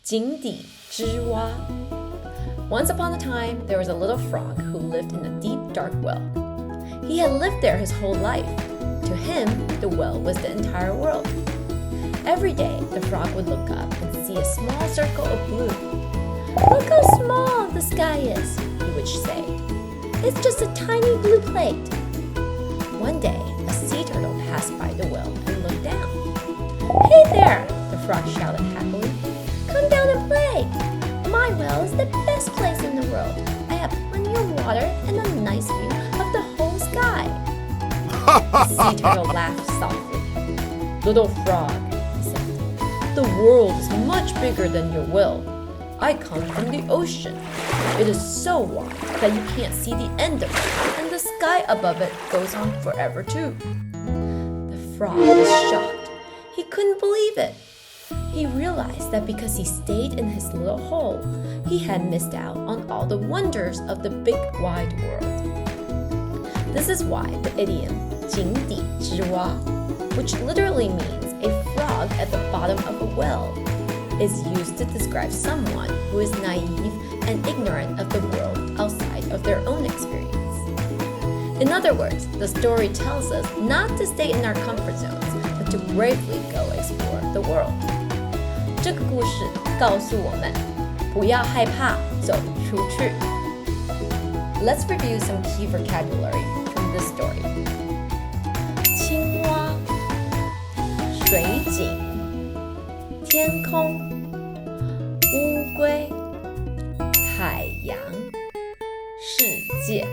井底之蛙. Once upon a time, there was a little frog who lived in a deep, dark well. He had lived there his whole life. To him, the well was the entire world. Every day, the frog would look up and see a small circle of blue. "Look how small the sky is," he would say. "It's just a tiny blue plate." One day, a sea turtle passed by the well and looked down. "Hey there," the frog shouted happily. "Come down and play. My well is the best place in the world. I have plenty of water and a nice view of the whole sky." The sea turtle laughed softly. "Little frog," he said, "the world is much bigger than your well. I come from the ocean. It is so wide that you can't see the end of it, and the sky above it goes on forever too." The frog was shocked. He couldn't believe it. He realized that because he stayed in his little hole, he had missed out on all the wonders of the big wide world. This is why the idiom 井底之蛙, which literally means a frog at the bottom of a well, is used to describe someone who is naive and ignorant of the world outside of their own experience. In other words, the story tells us not to stay in our comfort zones, but to bravely go explore the world. 这个故事告诉我们，不要害怕走出去。Let's review some key vocabulary from this story. 青蛙、水井、天空、乌龟、海洋、世界。